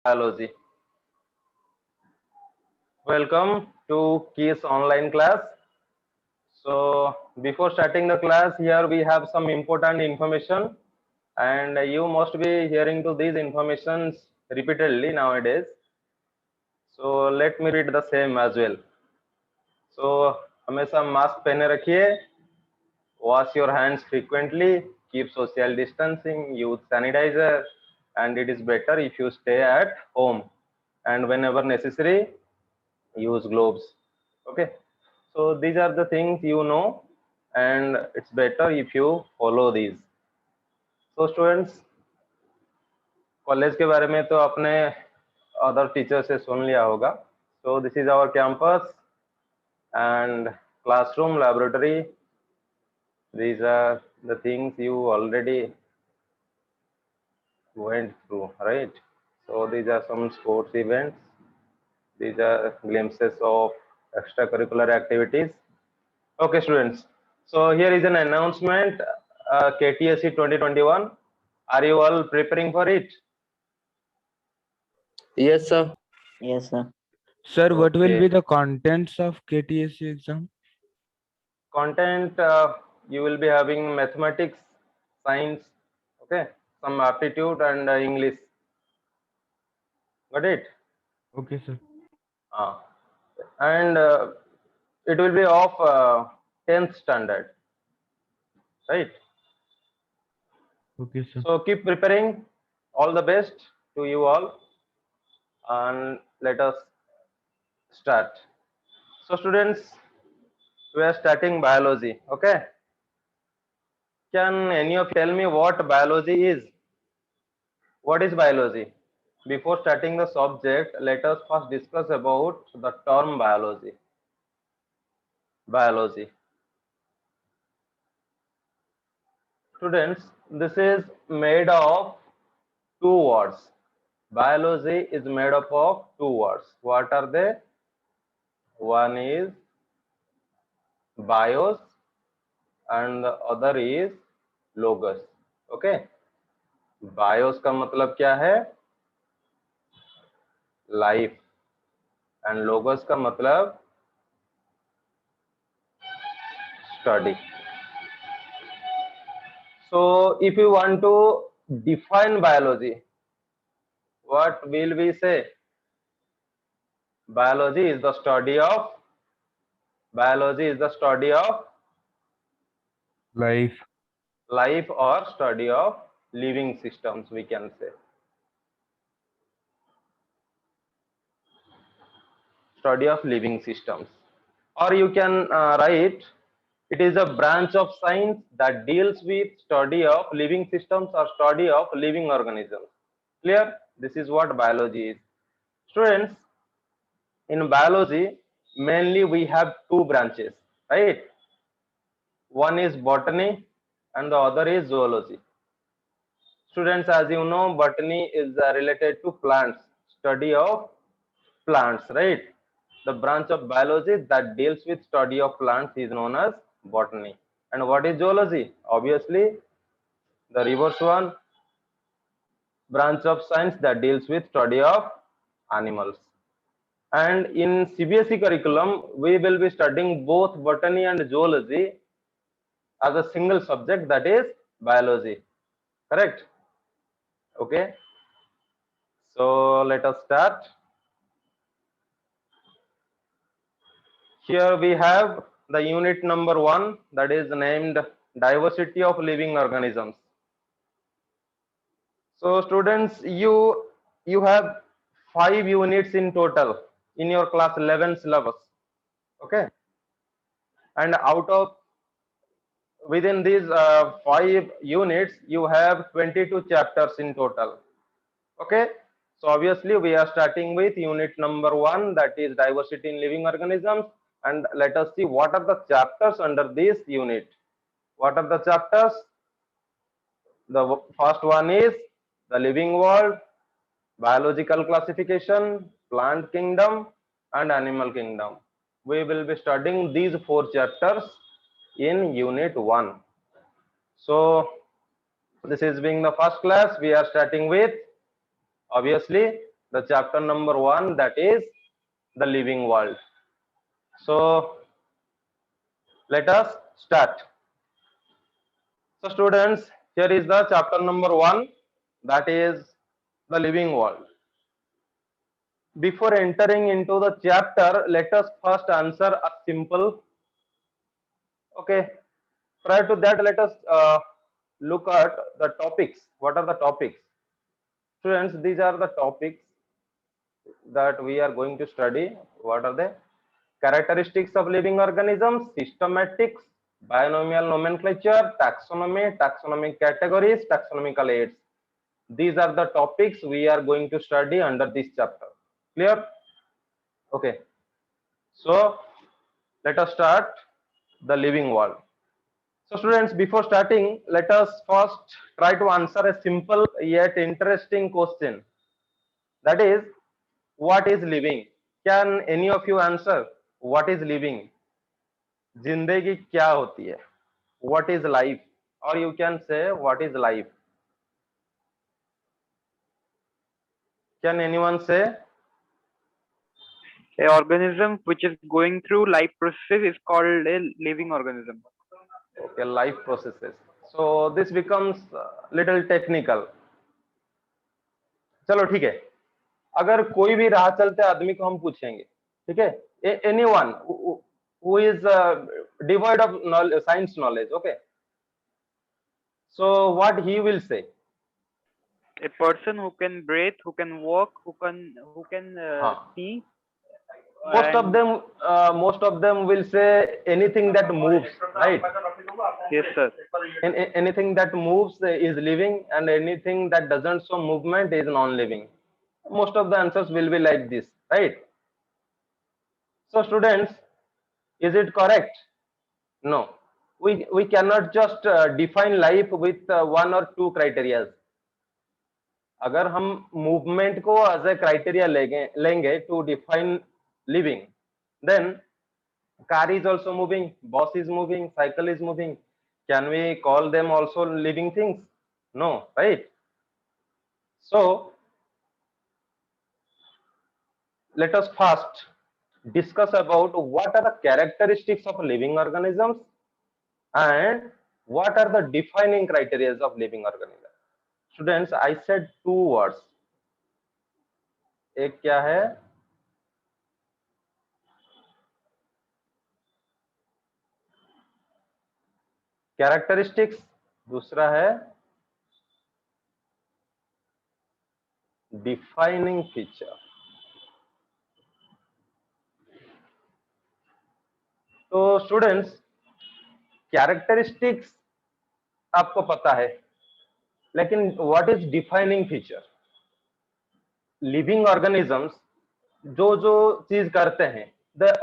biology. Welcome to KISS online class. So before starting the class, here we have some important information, and you must be hearing to these informations repeatedly nowadays. So let me read the same as well. So हमेशा mask पहने रखिए, wash your hands frequently, keep social distancing, use sanitizer, and it is better if you stay at home. And whenever necessary, use gloves. Okay, so these are the things you know, and it's better if you follow these. So students, college के बारे में तो आपने other teacher से सुन लिया होगा. So this is our campus and classroom, laboratory. These are the things you already went through, right? So these are some sports events. These are glimpses of extracurricular activities. Okay, students. So here is an announcement, KTSC 2021. Are you all preparing for it? Yes, sir. Yes, sir. Sir, what will Okay. be the contents of KTSC exam? Content, you will be having mathematics, science, okay, some aptitude and English. Got it? Okay, sir. And it will be of 10th standard, right? Okay, sir. So keep preparing. All the best to you all, and let us start. So students, we are starting biology. Okay, can any of you tell me what biology is? What is biology? Before starting the subject, let us first discuss about the term biology. Biology. Students, this is made of two words. Biology is made up of two words. What are they? One is bios and the other is logos. Okay. Bios का मतलब क्या है? Life. And logos का मतलब study. So if you want to define biology, what will we say? Biology is the study of Life. life or study of living systems, we can say. Study of living systems. Or you can write, it is a branch of science that deals with study of living systems or study of living organisms. Clear? This is what biology is. Students, in biology, mainly we have two branches, right? One is botany and the other is zoology. Students, as you know, botany is related to plants, study of plants, right? The branch of biology that deals with study of plants is known as botany. And what is zoology? Obviously, the reverse one, branch of science that deals with study of animals. And in CBSE curriculum, we will be studying both botany and zoology as a single subject, that is biology. Correct? Okay. So let us start. Here we have the unit number 1, that is named diversity of living organisms. So students, you have 5 units in total in your class 11 syllabus. Okay. And out of within these 5 units, you have 22 chapters in total. Okay. So obviously we are starting with unit number 1, that is diversity in living organisms. And let us see what are the chapters under this unit. What are the chapters? The first one is the living world, biological classification, plant kingdom, and animal kingdom. We will be studying these 4 chapters in unit 1. So this is being the first class. We are starting with obviously the chapter number 1, that is the living world. So let us start. So students, here is the chapter number 1, that is the living world. Before entering into the chapter, let us first answer a simple. Okay. Prior to that, let us look at the topics. What are the topics? Students, these are the topics that we are going to study. What are they? Characteristics of living organisms, systematics, binomial nomenclature, taxonomy, taxonomic categories, taxonomical aids. These are the topics we are going to study under this chapter. Clear? Okay. So let us start the living world. So students, before starting, let us first try to answer a simple yet interesting question. That is, what is living? Can any of you answer what is living? जिंदगी क्या होती है? What is life? Or you can say what is life? Can anyone say? A organism which is going through life process is called a living organism. Okay, life processes. So this becomes little technical. चलो ठीक है. अगर कोई भी राह चलते आदमी को हम पूछेंगे, ठीक है, anyone who is devoid of knowledge, science knowledge, okay, so what he will say? A person who can breathe, who can walk, who can see. Most of them will say anything that moves, right? Yes, sir. Anything that moves is living, and anything that doesn't show movement is non-living. Most of the answers will be like this, right? So students, is it correct? No. We cannot just define life with one or two criteria. अगर हम movement को as a criteria लेंगे to define living, then car is also moving, bus is moving, cycle is moving. Can we call them also living things? No, right? So let us first discuss about what are the characteristics of living organisms and what are the defining criteria of living organisms. Students, I said two words. एक क्या है? Characteristics. दूसरा है defining feature. तो students, characteristics आपको पता है, लेकिन what is defining feature? Living organisms जो जो चीज करते हैं,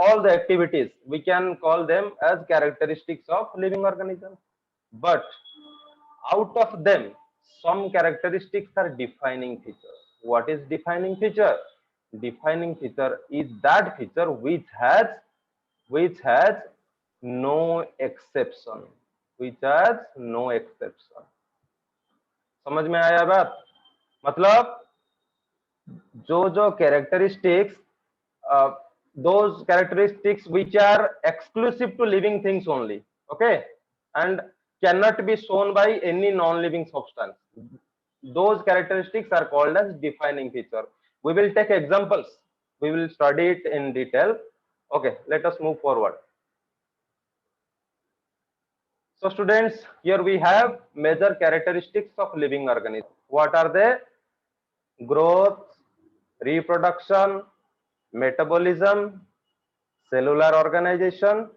all the activities we can call them as characteristics of living organisms, but out of them some characteristics are defining features. What is defining feature? Defining feature is that feature which has no exception, which has no exception. समझ में आया बात? मतलब जो characteristics, those characteristics which are exclusive to living things only, okay, and cannot be shown by any non-living substance, those characteristics are called as defining feature. We will take examples, we will study it in detail. Okay, let us move forward. So students, here we have major characteristics of living organism. What are they? Growth, reproduction, metabolism, cellular organization,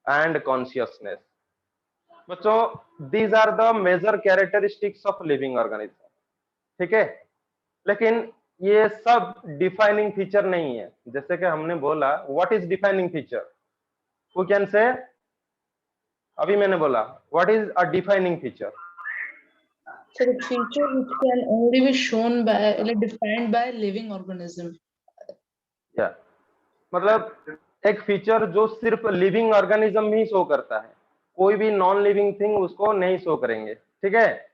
and consciousness. बच्चों, these are the major characteristics of living organism. ठीक है, लेकिन ये सब defining feature नहीं है. जैसे कि हमने बोला, what is defining feature? Who can say? अभी मैंने बोला, what is a defining feature? So the feature which can only be shown by, like defined by living organism. या मतलब एक फीचर जो सिर्फ लिविंग ऑर्गेनिज्म ही शो करता है, कोई भी नॉन लिविंग थिंग उसको नहीं शो करेंगे. ठीक है,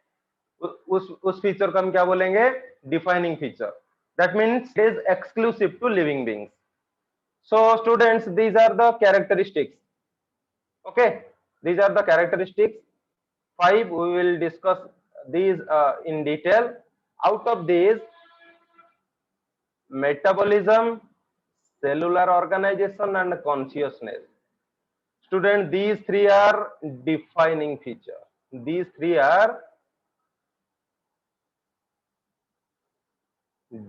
उस फीचर को हम क्या बोलेंगे? Defining feature. That means it is exclusive to living beings. So students, these are the characteristics. Okay, these are the characteristics. 5 we will discuss these in detail. Out of these, metabolism, cellular organization and consciousness. Student, these three are defining feature. These three are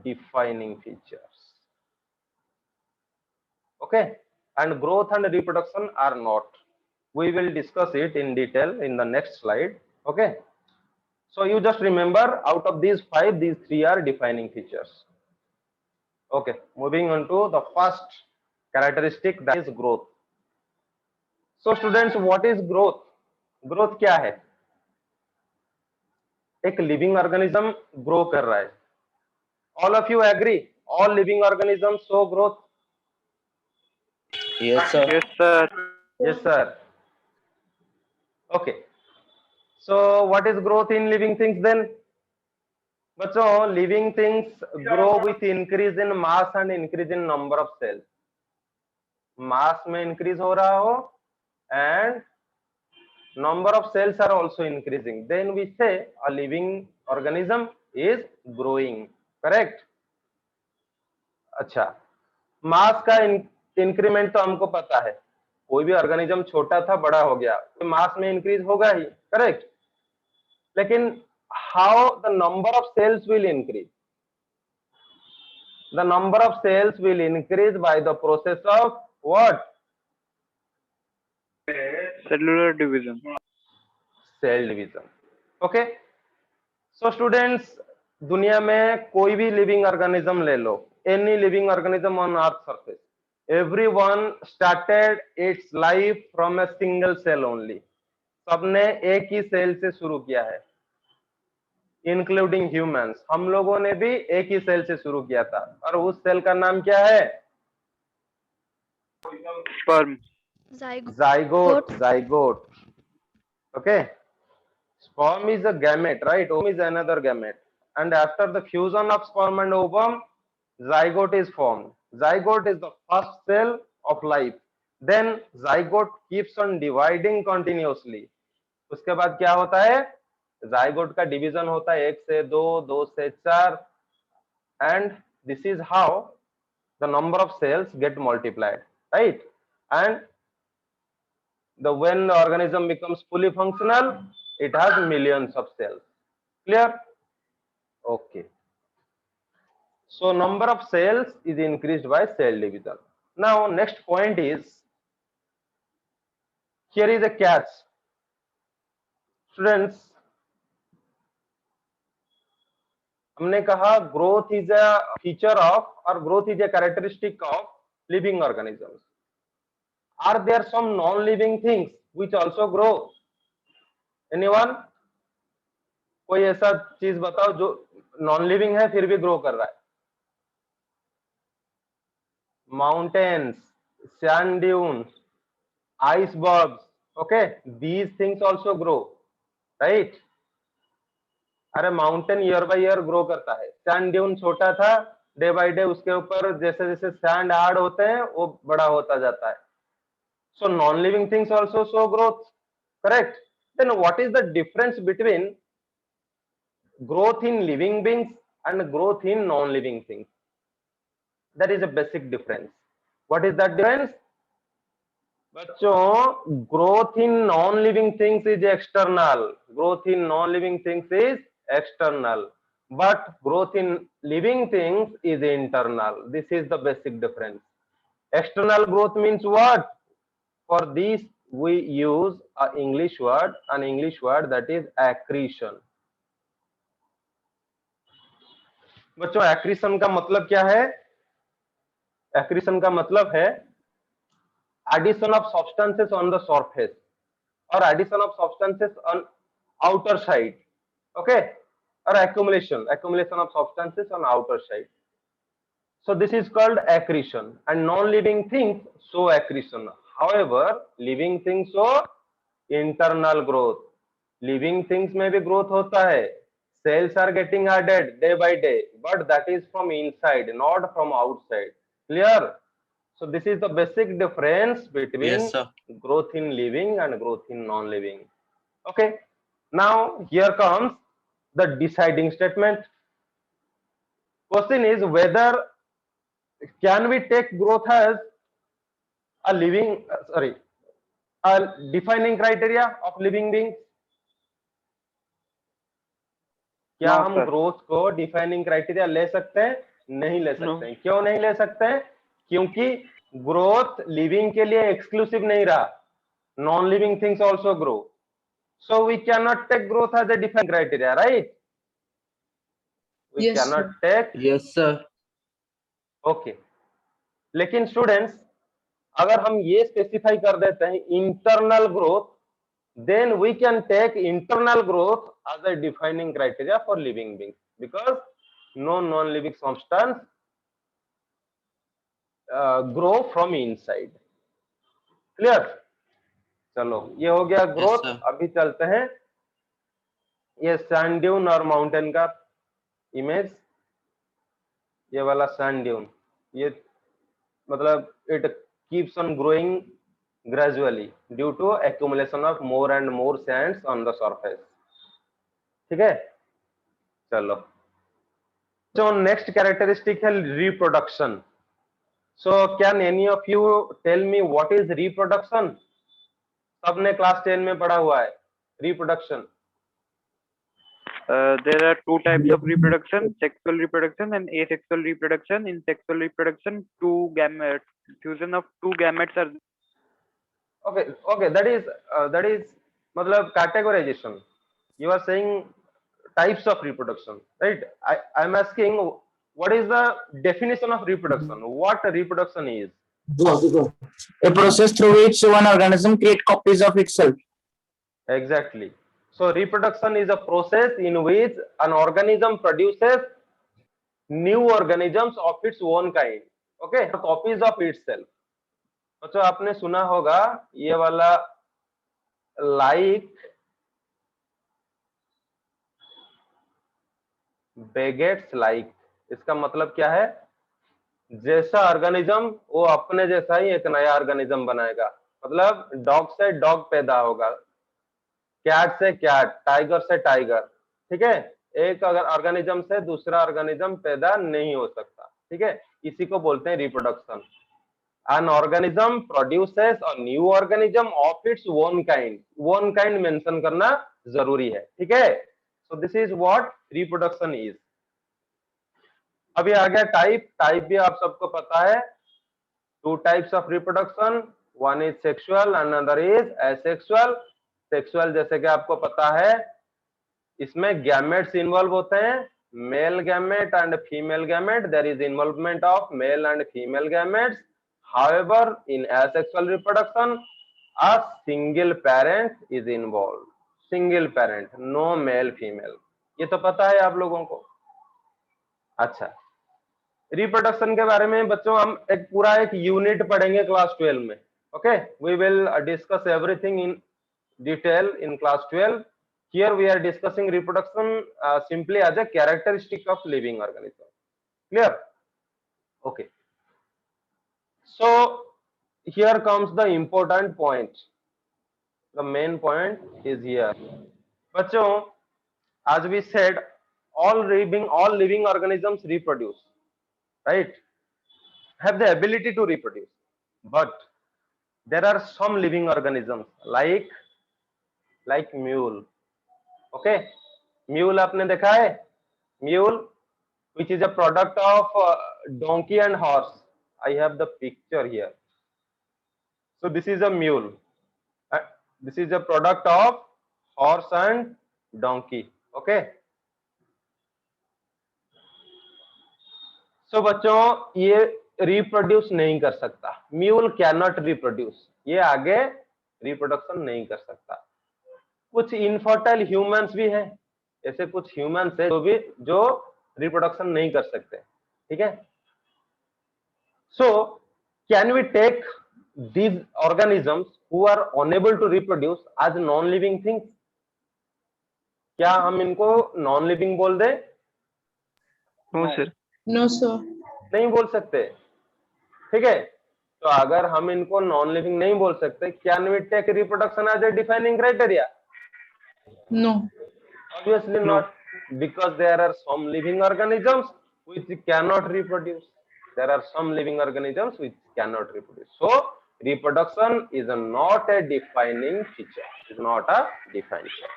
defining features. Okay, and growth and reproduction are not. We will discuss it in detail in the next slide. Okay, so you just remember, out of these 5, these 3 are defining features. Okay, moving on to the first characteristic, that is growth. So students, what is growth? Growth क्या है? एक living organism grow कर रहा है. All of you agree? All living organisms show growth. Yes, sir. Yes, sir. Yes, sir. Okay. So what is growth in living things then? बच्चों, living things grow with increase in mass and increase in number of cells. Mass में increase हो रहा हो and number of cells are also increasing. Then we say a living organism is growing. Correct? अच्छा, मास का increment तो हमको पता है, कोई भी ऑर्गेनिज्म छोटा था बड़ा हो गया तो मास में इंक्रीज होगा ही. करेक्ट? लेकिन how the number of cells will increase? The number of cells will increase by the process of what? Cellular division. Cell division. Okay, so students, दुनिया में कोई भी लिविंग ऑर्गेनिज्म ले लो, any living organism on earth surface, everyone started its life from a single cell only. सबने एक ही cell से शुरू किया है, इंक्लूडिंग ह्यूमंस. हम लोगों ने भी एक ही सेल से शुरू किया था, और उस सेल का नाम क्या है? Sperm. Zygote. Zygote. Okay. Sperm is a gamete, right? Ovum is another gamete. And after the fusion of sperm and ovum, zygote is formed. Zygote is the first cell of life. Then zygote keeps on dividing continuously. उसके बाद क्या होता है? Zygote का division होता है 1 से 2, 2 से 4, and this is how the number of cells get multiplied, right? And when the organism becomes fully functional, it has millions of cells. Clear? Okay. So number of cells is increased by cell division. Now next point is, here is a catch. Students, हमने कहा growth is a feature of, or growth is a characteristic of living organisms. Are there some non-living things which also grow? Anyone? कोई ऐसा चीज बताओ जो non living है फिर भी ग्रो कर रहा है? Mountains, sand dunes, icebergs. Okay, these things also grow, right? अरे mountain year by year grow करता है. सैंड ड्यून छोटा था, डे बाय डे उसके ऊपर जैसे जैसे सैंड हार्ड होते हैं वो बड़ा होता जाता है. So non-living things also show growth, correct? Then what is the difference between growth in living beings and growth in non-living things? That is a basic difference. What is that difference? बच्चों, growth in non-living things is external. Growth in non-living things is external, but growth in living things is internal. This is the basic difference. External growth means what? For this we use an English word that is accretion. बच्चों, accretion का मतलब क्या है? Accretion का मतलब है addition of substances on the surface or addition of substances on outer side. Okay, or accumulation of substances on outer side. So this is called accretion, and non-living things show accretion. However, living things show internal growth. Living things में भी growth होता है, cells are getting added day by day, but that is from inside, not from outside. Clear? So this is the basic difference between Yes, sir. growth in living and growth in non-living. Okay, now here comes the deciding statement. Question is whether can we take growth as a living sorry, a defining criteria of living beings? क्या No, हम sir. Growth को defining criteria ले सकते हैं? नहीं ले सकते No. हैं. क्यों नहीं ले सकते हैं? क्योंकि ग्रोथ लिविंग के लिए एक्सक्लूसिव नहीं रहा. Non living things also grow. So we cannot take growth as a defining criteria, right? We Yes, cannot sir. take. Yes, sir. Okay. लेकिन स्टूडेंट्स अगर हम ये स्पेसिफाई कर देते हैं internal growth, then we can take internal growth as a defining criteria for living beings, because no non-living substance grow from inside. Clear? चलो ये हो गया ग्रोथ. sir. अभी चलते हैं ये सैंड ड्यून और माउंटेन का इमेज. ये वाला सैंड ड्यून, ये मतलब it keeps on growing gradually due to accumulation of more and more sands on the surface. ठीक है, चलो. So next characteristic है reproduction. So can any of you tell me what is reproduction? सबने class 10 में पढ़ा हुआ है reproduction. There are two types of reproduction: sexual reproduction and asexual reproduction. In sexual reproduction, fusion of two gametes are. Okay, that is मतलब categorization. You are saying types of reproduction, right? I'm asking what is the definition of reproduction? What reproduction is? A process through which one organism creates copies of itself. Exactly. So reproduction is a process in which an organism produces new organisms of its own kind. Okay, copies of itself. बच्चों आपने सुना होगा ये वाला like बेगेट्स like. इसका मतलब क्या है? जैसा ऑर्गेनिज्म वो अपने जैसा ही एक नया ऑर्गेनिज्म बनाएगा. मतलब डॉग से डॉग पैदा होगा, कैट से कैट, टाइगर से टाइगर. ठीक है, एक अगर ऑर्गेनिज्म से दूसरा ऑर्गेनिज्म पैदा नहीं हो सकता. ठीक है, इसी को बोलते हैं reproduction. An organism produces a new organism of its own kind. Own kind mention करना जरूरी है. ठीक है, so this is what reproduction is. अभी आ गया टाइप भी आप सबको पता है. Two types of reproduction, one is sexual and another is asexual. Sexual जैसे कि आपको पता है इसमें गैमेट्स इन्वॉल्व होते हैं, male gamete and female gamete. There is involvement of male and female gametes. However, in asexual reproduction, a single parent is involved. Single parent, no male female. ये तो पता है आप लोगों को. अच्छा, रिप्रोडक्शन के बारे में बच्चों हम एक पूरा एक यूनिट पढ़ेंगे क्लास 12 में. Okay, we will discuss everything in detail in class 12. Here we are discussing reproduction simply as a characteristic of living organism. Clear? Okay. So here comes the important point. The main point is here. बच्चों, as we said, all living organisms reproduce, right? Have the ability to reproduce, but there are some living organisms like mule. Okay, mule आपने देखा है? Mule, which is a product of donkey and horse. I have the picture here. So this is a mule. This is a product of horse and donkey. Okay. So बच्चों ये reproduce नहीं कर सकता. Mule cannot reproduce. ये आगे reproduction नहीं कर सकता. कुछ इनफर्टाइल ह्यूमंस भी हैं. ऐसे कुछ ह्यूमंस है जो रिप्रोडक्शन नहीं कर सकते. ठीक है. So can we take these organisms who are unable to reproduce as non-living things? क्या हम इनको नॉन लिविंग बोल दे? No, sir. No, sir. नहीं बोल सकते, ठीक है। तो अगर हम इनको नॉन लिविंग नहीं बोल सकते, can we take reproduction as a defining criteria? No. Obviously No. not, because there are some living organisms which cannot reproduce. There are some living organisms which cannot reproduce. So reproduction is not a defining feature. Is not a defined feature.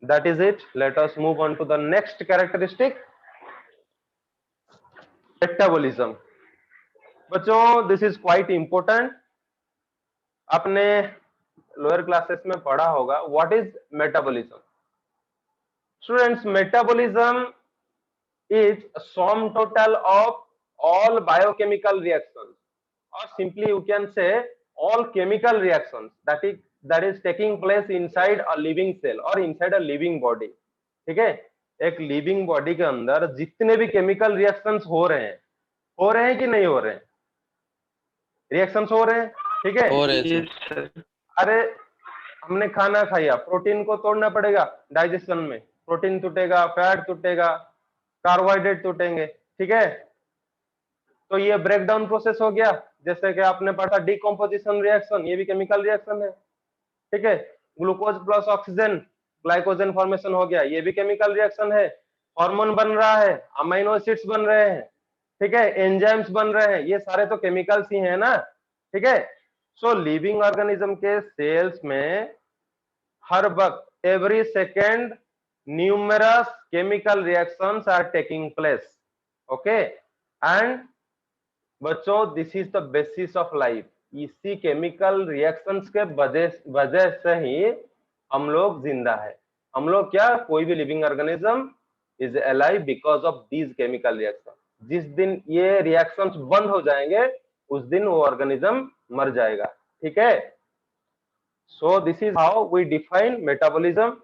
That is it. Let us move on to the next characteristic. Metabolism. बच्चों, this is quite important. आपने lower classes में पढ़ा होगा. What is metabolism? Students, metabolism is a sum total of all biochemical reactions, or simply you can say all chemical reactions that is taking place inside a living cell or inside a living body. ठीक है, एक living body के अंदर जितने भी chemical reactions हो रहे हैं कि नहीं हो रहे हैं? रिएक्शंस हो रहे हैं, ठीक है। Yes, sir. अरे हमने खाना खाया, प्रोटीन को तोड़ना पड़ेगा डाइजेशन में, प्रोटीन टूटेगा, फैट टूटेगा, कार्बोहाइड्रेट टूटेंगे, ठीक है। तो ये ब्रेक डाउन प्रोसेस हो गया, जैसे कि आपने पढ़ा डिकम्पोजिशन रिएक्शन, ये भी केमिकल रिएक्शन है, ठीक है। Glucose plus oxygen glycogen formation हो गया, ये भी केमिकल रिएक्शन है। हार्मोन बन रहा है, अमीनो एसिड्स बन रहे हैं, ठीक है, एंजाइम्स बन रहे हैं, ये सारे तो केमिकल्स ही हैं ना, ठीक है। सो लिविंग ऑर्गेनिज्म के सेल्स में हर वक्त every second numerous chemical reactions are taking place, okay, and बच्चों this is the basis of life. इसी केमिकल रिएक्शंस के वजह से ही हम लोग जिंदा है। हम लोग क्या, कोई भी living organism is alive because of these chemical reaction. जिस दिन ये रिएक्शंस बंद हो जाएंगे उस दिन वो ऑर्गेनिज्म मर जाएगा, ठीक है। So this is how we define metabolism.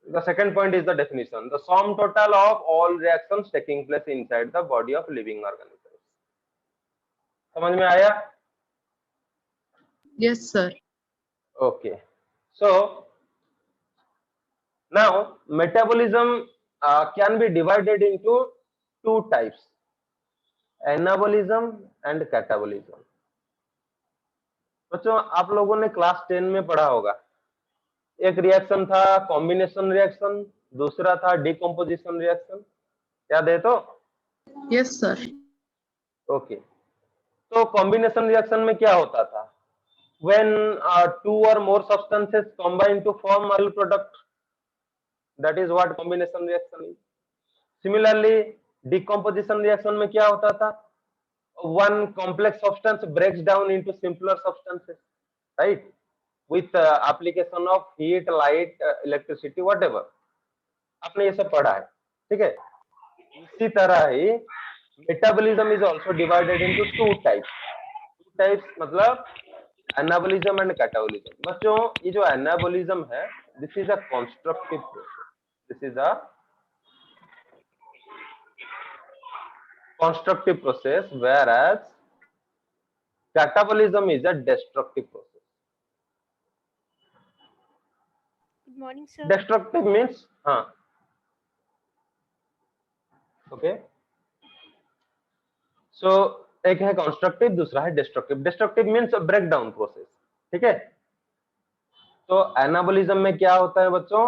The second point is the definition, the sum total of all reactions taking place inside the body of living organisms. समझ में आया? Yes, sir. Okay. So now metabolism can be divided into two types, anabolism and catabolism. बच्चों, आप लोगों ने class 10 में पढ़ा होगा, एक रिएक्शन था कॉम्बिनेशन रिएक्शन, दूसरा था डिकम्पोजिशन रिएक्शन, याद है? तो Yes, sir. ओके, तो कॉम्बिनेशन रिएक्शन में क्या होता था? when two or more substances combine to form a product, that is what combination reaction is. Similarly decomposition reaction में क्या होता था? one complex substance breaks down into simpler substances, right, with application of heat, light, electricity, whatever. आपने ये सब पढ़ा है, ठीक है। इसी तरह ही metabolism is also divided into two types, मतलब एनाबॉलिज्म एंड कैटाबॉलिज्म। बच्चों, ये जो एनाबॉलिज्म है, this is a constructive process, दिस इज अ constructive process, whereas catabolism is a destructive process. Good morning, sir. Destructive means okay, so एक है constructive, दूसरा है destructive. Destructive means a breakdown process, ठीक है। तो anabolism में क्या होता है बच्चों?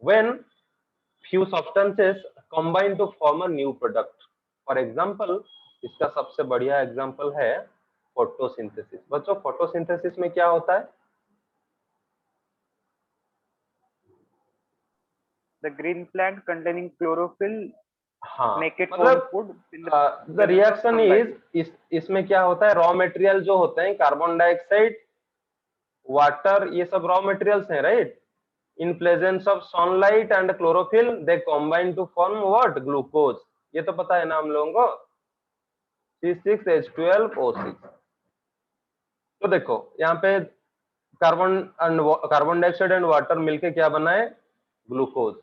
when few substances combine to form a new product. For example, इसका सबसे बढ़िया एग्जाम्पल है फोटोसिंथेसिस। बच्चों, फोटोसिंथेसिस में क्या होता है? The green plant containing chlorophyll हाँ, make it मतलब food in the reaction is, इसमें क्या होता है, रॉ मटेरियल जो होते हैं कार्बन डाइऑक्साइड, वाटर, ये सब रॉ मटेरियल्स हैं, right. In presence of sunlight and chlorophyll they combine to form what? Glucose. ये तो पता है ना हम लोगों को, C6H12O6। तो देखो यहाँ पे कार्बन डाइऑक्साइड एंड वाटर मिलके क्या बनाए? ग्लूकोज।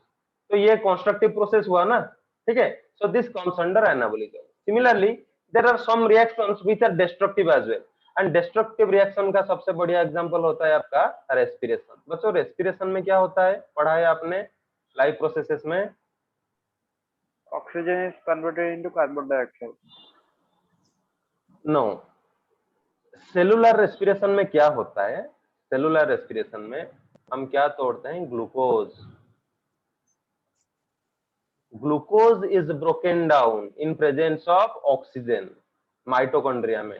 तो ये कंस्ट्रक्टिव प्रोसेस हुआ ना, ठीक है। So this comes under anabolism. Similarly there are some reactions which are destructive as well. And destructive reaction का सबसे बढ़िया एग्जांपल होता है आपका रेस्पिरेशन। बच्चों रेस्पिरेशन में क्या होता है, पढ़ा है आपने लाइफ प्रोसेसेस में? Oxygen is converted into carbon dioxide. No, cellular respiration में क्या होता है, सेलुलर रेस्पिरेशन में हम क्या तोड़ते हैं, glucose. Glucose is broken down in presence of oxygen mitochondria में,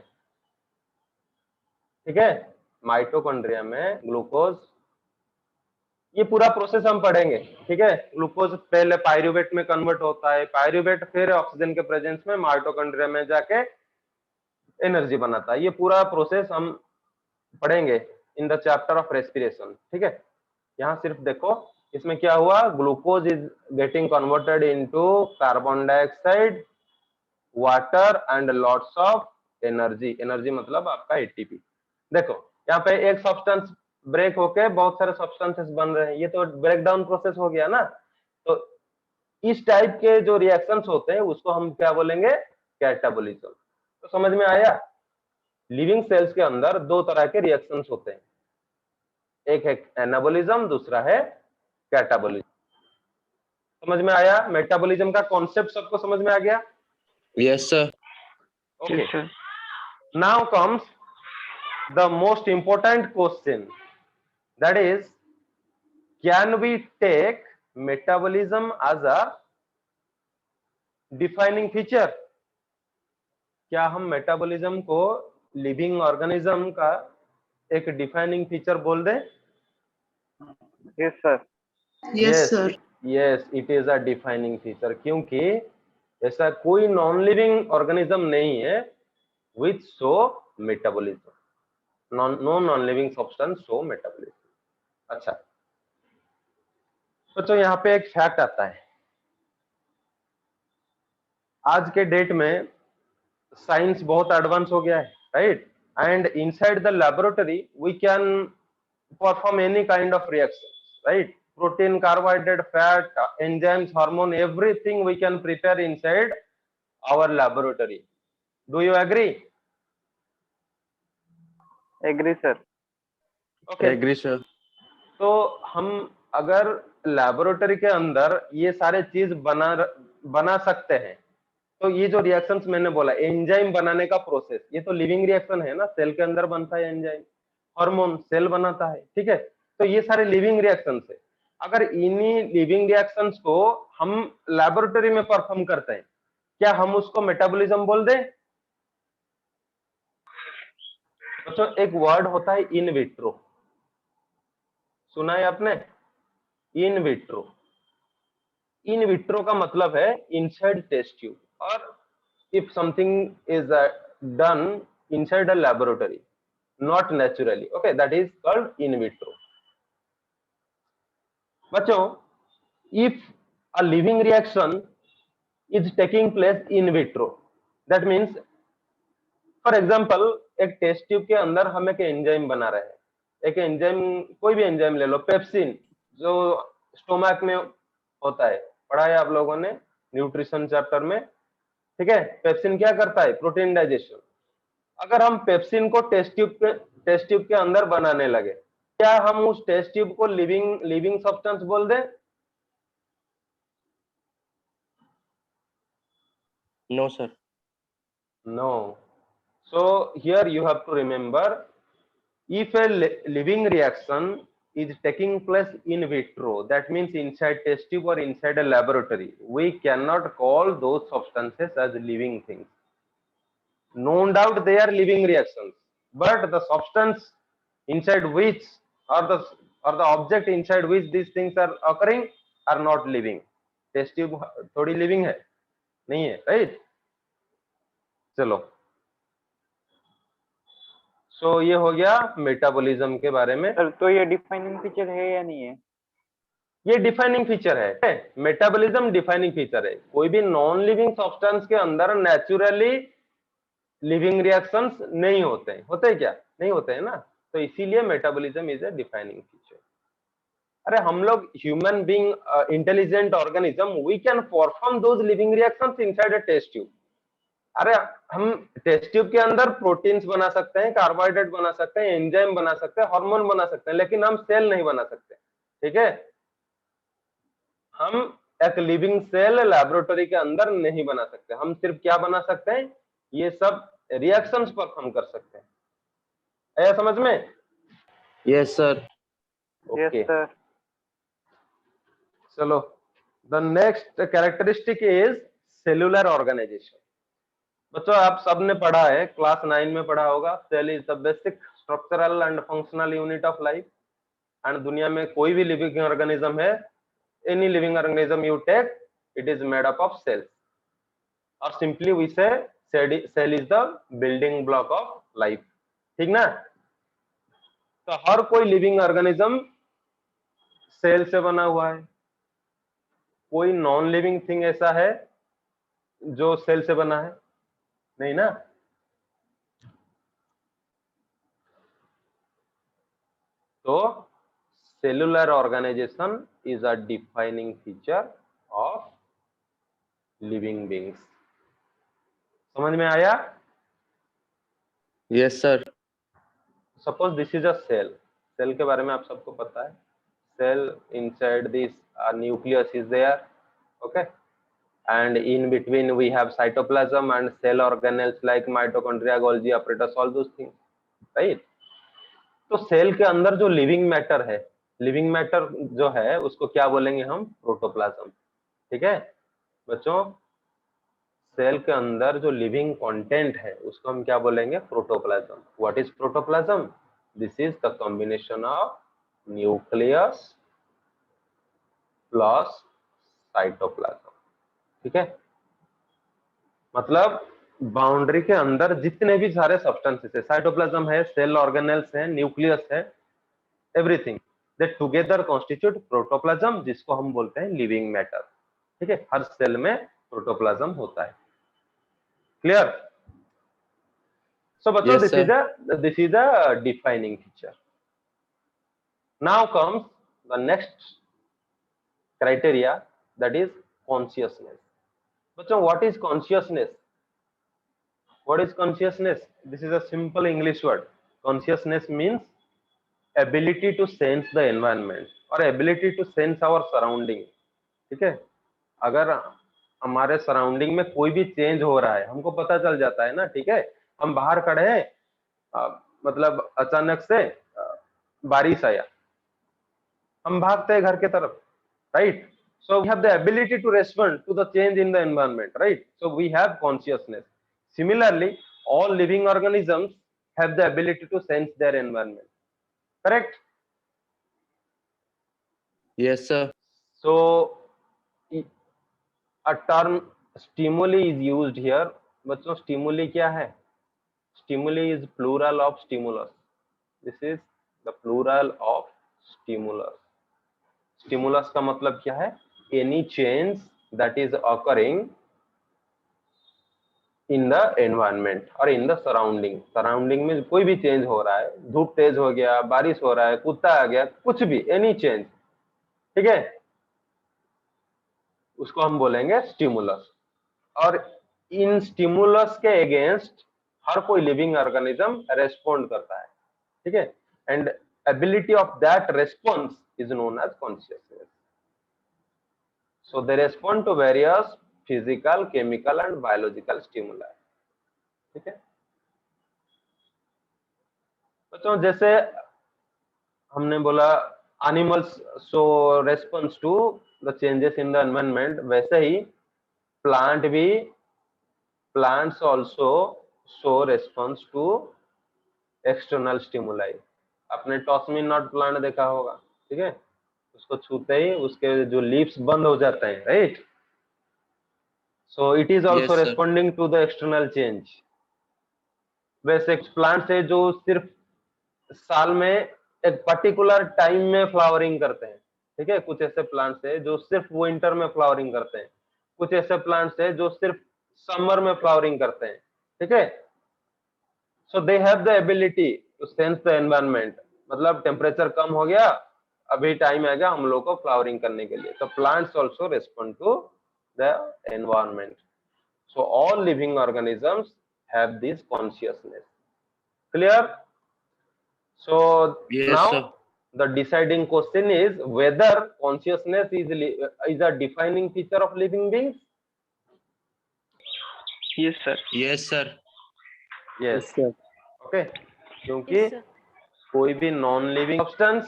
ठीक है। माइटोकॉन्ड्रिया में ग्लूकोज, ये पूरा प्रोसेस हम पढ़ेंगे, ठीक है। ग्लूकोज पहले पायरुवेट में कन्वर्ट होता है, पायरुवेट फिर ऑक्सीजन के प्रेजेंस में माइटोकॉन्ड्रिया में जाके एनर्जी बनाता है। ये पूरा प्रोसेस हम पढ़ेंगे in the chapter of respiration, ठीक है। यहाँ सिर्फ देखो इसमें क्या हुआ, glucose is getting converted into carbon dioxide, water and lots of energy. Energy मतलब आपका एटीपी। देखो यहाँ पे एक सब्सटेंस ब्रेक होके बहुत सारे सब्सटेंसेस बन रहे हैं, ये तो ब्रेक डाउन प्रोसेस हो गया ना। तो इस टाइप के जो रिएक्शंस होते हैं उसको हम क्या बोलेंगे, कैटाबोलिज्म। तो समझ में आया? लिविंग सेल्स के अंदर दो तरह के रिएक्शंस होते हैं, एक है एनाबोलिज्म, दूसरा है कैटाबोलिज्म। समझ में आया? मेटाबॉलिज्म का कॉन्सेप्ट सबको समझ में आ गया? Yes, sir. Okay, Yes, sir. Now comes the most important question, that is can we take metabolism as a defining feature? क्या हम मेटाबॉलिज्म को लिविंग ऑर्गेनिज्म का एक डिफाइनिंग फीचर बोल दें? Yes, sir. Yes, sir. Yes, it is a defining feature, क्योंकि ऐसा कोई नॉन लिविंग ऑर्गेनिज्म नहीं है which show metabolism, no non living substance show metabolism. अच्छा तो यहाँ पे एक फैक्ट आता है, आज के डेट में साइंस बहुत एडवांस हो गया है, right? And inside the laboratory we can perform any kind of reaction, right? Protein, carbohydrate, fat, enzymes, hormone, everything we can prepare inside our laboratory. Do you agree? Agree, sir. Okay. Agree, sir. तो हम अगर laboratory के अंदर ये सारे चीज बना सकते हैं, तो ये जो रिएक्शंस मैंने बोला, एंजाइम बनाने का प्रोसेस, ये तो लिविंग रिएक्शन है ना, सेल के अंदर बनता है एंजाइम, हार्मोन सेल बनाता है, ठीक है। तो ये सारे लिविंग रिएक्शंस है। अगर इन्हीं लिविंग रिएक्शंस को हम लैबोरेटरी में परफॉर्म करते हैं, क्या हम उसको मेटाबॉलिज्म बोल दें? तो एक वर्ड होता है इन विट्रो, सुना है आपने? In vitro. इन विट्रो का मतलब है इनसाइड टेस्ट ट्यूब, और if something is done inside a laboratory, not naturally, okay, that is called in vitro. बच्चों, if a living reaction is taking place in vitro, that means for example एक test tube के अंदर हम एक enzyme बना रहे हैं, एक एंजाइम, कोई भी एंजाइम ले लो, पेप्सिन जो स्टोमक में होता है, पढ़ा है आप लोगों ने न्यूट्रिशन चैप्टर में, ठीक है। पेप्सिन क्या करता है? Protein digestion. अगर हम पेप्सिन को टेस्ट ट्यूब के अंदर बनाने लगे, क्या हम उस टेस्ट ट्यूब को लिविंग सब्सटेंस बोल दें? No, sir. No. So here you have to remember, if a living reaction is taking place in vitro, that means inside test tube or inside a laboratory, we cannot call those substances as living things. No doubt they are living reactions, but the substance inside which, or the object inside which these things are occurring are not living. Test tube थोड़ी living है, नहीं है, right? चलो, सो ये हो गया metabolism के बारे में। सर तो ये डिफाइनिंग फीचर है या नहीं है? ये डिफाइनिंग फीचर है, मेटाबॉलिज्म डिफाइनिंग फीचर है। कोई भी नॉन लिविंग सब्सटेंस के अंदर नेचुरली लिविंग रिएक्शंस नहीं होते हैं, होते हैं क्या? नहीं होते हैं ना, तो इसीलिए metabolism is a defining feature. अरे हम लोग human being intelligent organism, we can perform those living reactions inside a test tube. अरे हम टेस्ट ट्यूब के अंदर प्रोटीन्स बना सकते हैं, कार्बोहाइड्रेट बना सकते हैं, एंजाइम बना सकते हैं, हार्मोन बना सकते हैं, लेकिन हम सेल नहीं बना सकते। ठीक है, हम एक लिविंग सेल लैबोरेटरी के अंदर नहीं बना सकते। हम सिर्फ क्या बना सकते हैं, ये सब रिएक्शंस परफॉर्म कर सकते हैं। आया समझ में? Yes, sir. Yes, okay, sir. चलो, the next characteristic is cellular organisation. बच्चों आप सबने पढ़ा है, क्लास 9 में पढ़ा होगा, cell is the basic structural and functional unit of life. And दुनिया में कोई भी लिविंग ऑर्गेनिज्म है, any living organism you take, it is made up of cells, और simply we say cell is the building block of life. ठीक ना? तो हर कोई लिविंग ऑर्गेनिज्म सेल से बना हुआ है। कोई नॉन लिविंग थिंग ऐसा है जो सेल से बना है? नहीं ना? तो cellular organisation is a defining feature of living beings. समझ में आया? Yes, sir. Suppose this is a cell. Cell के बारे में आप सबको पता है। Cell inside this nucleus is there, okay, and in between we have cytoplasm and cell organelles like mitochondria, Golgi apparatus, all those things, right? तो cell के अंदर जो लिविंग मैटर है, लिविंग मैटर जो है उसको क्या बोलेंगे हम? प्रोटोप्लाज्म। ठीक है बच्चों, सेल के अंदर जो लिविंग कंटेंट है उसको हम क्या बोलेंगे? Protoplasm. What is protoplasm? This is the combination of nucleus plus cytoplasm. ठीक है, मतलब बाउंड्री के अंदर जितने भी सारे सब्सटेंसेस है, साइटोप्लाज्म है, सेल ऑर्गेनेल्स है, न्यूक्लियस है, everything that together constitute protoplasm, जिसको हम बोलते हैं लिविंग मैटर। ठीक है, हर सेल में प्रोटोप्लाज्म होता है। क्लियर? सो बच्चों, Yes, sir. This is a defining feature. Now comes the next criteria, that is consciousness. बच्चों what is consciousness? What is consciousness? This is a simple English word. Consciousness means ability to sense the environment or ability to sense our surrounding. ठीक है, अगर हमारे surrounding में कोई भी change हो रहा है हमको पता चल जाता है ना। ठीक है, हम बाहर खड़े हैं, मतलब अचानक से बारिश आया, हम भागते हैं घर के तरफ, right? So we have the ability to respond to the change in the environment, right? So we have consciousness. Similarly, all living organisms have the ability to sense their environment. Correct? Yes, sir. So a term stimuli is used here. बच्चों stimuli क्या है? Stimuli is plural of stimulus. This is the plural of stimulus. Stimulus का मतलब क्या है? Any change that is occurring in the environment और in the surrounding. Surrounding में कोई भी चेंज हो रहा है, धूप तेज हो गया, बारिश हो रहा है, कुत्ता आ गया, कुछ भी, एनी चेंज, ठीक है, उसको हम बोलेंगे स्टिमुलस। और इन स्टिमुलस के अगेंस्ट हर कोई लिविंग ऑर्गेनिज्म रेस्पॉन्ड करता है। ठीक है, and ability of that response is known as consciousness. So they respond to various physical, chemical and biological stimuli. ठीक है बच्चों, जैसे हमने बोला animals show response to the changes in the environment, वैसे ही plants also show response to external stimuli. आपने touch me not plant देखा होगा, ठीक है, उसको छूते ही उसके जो लीव्स बंद हो जाते हैं, right? So it is also Yes, sir. responding to the external change. वैसे प्लांट्स है जो सिर्फ साल में एक पर्टिकुलर टाइम में फ्लावरिंग करते हैं। ठीक है, कुछ ऐसे प्लांट्स है जो सिर्फ विंटर में फ्लावरिंग करते हैं, कुछ ऐसे प्लांट्स है जो सिर्फ समर में फ्लावरिंग करते हैं। ठीक है, so they have the ability to sense the environment. मतलब टेम्परेचर कम हो गया, अभी टाइम आएगा हम लोग को फ्लावरिंग करने के लिए। तो plants also respond to the environment. So all living organisms have this consciousness. Clear? So Yes, now sir. the deciding question is whether consciousness is a defining feature of living beings. Yes, sir. Yes, sir. Yes. Okay. क्योंकि Yes, sir. कोई भी non living substance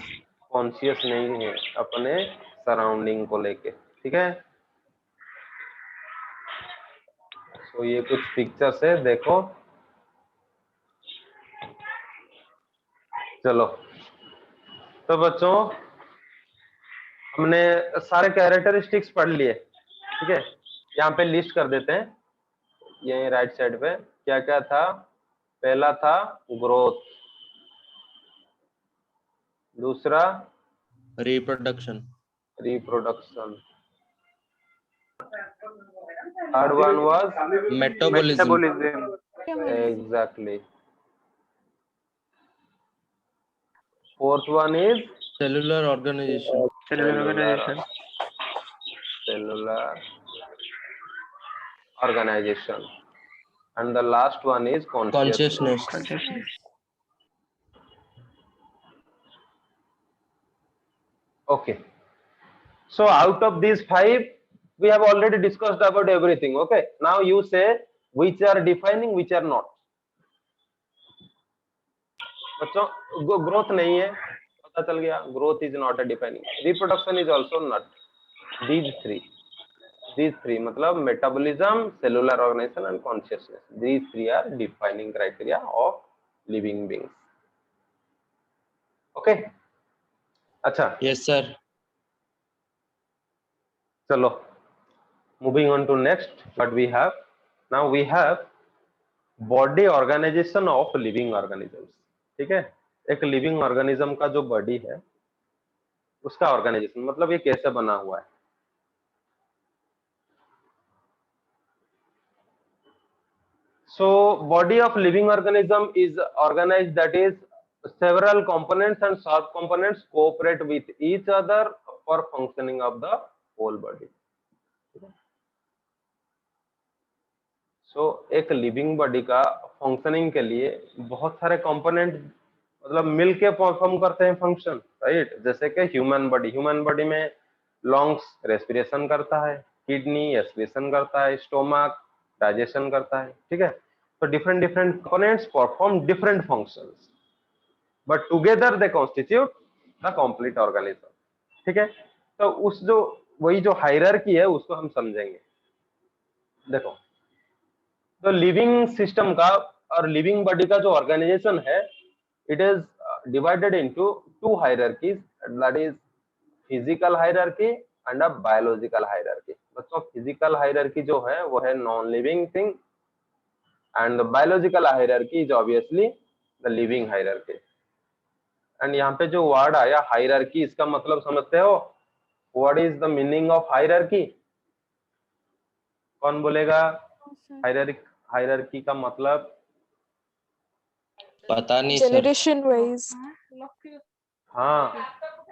conscious नहीं है अपने surrounding को लेके, ठीक है। तो ये कुछ पिक्चर्स है, देखो। चलो, तो बच्चों हमने सारे कैरेक्टरिस्टिक्स पढ़ लिए, ठीक है। यहाँ पे लिस्ट कर देते हैं, ये राइट साइड पे क्या क्या था। पहला था ग्रोथ, दूसरा Reproduction. Reproduction, third one was Metabolism. Metabolism. Exactly, fourth one is Cellular organization. Cellular organization. cellular organization, and the last one is consciousness. Consciousness. Okay, so out of these five we have already discussed about everything. Okay, now you say which are defining, which are not. बच्चों growth नहीं है, पता चल गया, growth is not a defining, reproduction is also not. these three मतलब metabolism, cellular organisation and consciousness, these three are defining criteria of living beings. Okay, अच्छा, Yes, sir. चलो moving on to next, what we have now, we have body organization of living organisms. ठीक है, एक living organism का जो body है उसका organisation, मतलब ये कैसे बना हुआ है। So body of living organism is organized, that is several components and sub components cooperate with each other for functioning of the whole body. So एक लिविंग बॉडी का फंक्शनिंग के लिए बहुत सारे कंपोनेंट मतलब मिलके परफॉर्म करते हैं फंक्शन, राइट। जैसे कि ह्यूमन बॉडी में लंग्स रेस्पिरेशन करता है, किडनी एक्सक्रीशन करता है, स्टोमक डाइजेशन करता है, ठीक है। तो different components perform different functions, but together they constitute the complete organism, ठीक है। तो उस जो वही जो हायरार्की है उसको हम समझेंगे। देखो, तो लिविंग सिस्टम का और लिविंग बॉडी का जो ऑर्गेनाइजेशन है, it is divided into to hierarchies, that is physical hierarchy and a biological hierarchy. बच्चों फिजिकल हायरार्की जो है वो है non living thing, and the biological hierarchy is obviously the living hierarchy. And यहाँ पे जो वर्ड आया हायरार्की, इसका मतलब समझते हो? What is the meaning of hierarchy? कौन बोलेगा? हायरार्की का मतलब पता नहीं सर। Generation wise. हाँ,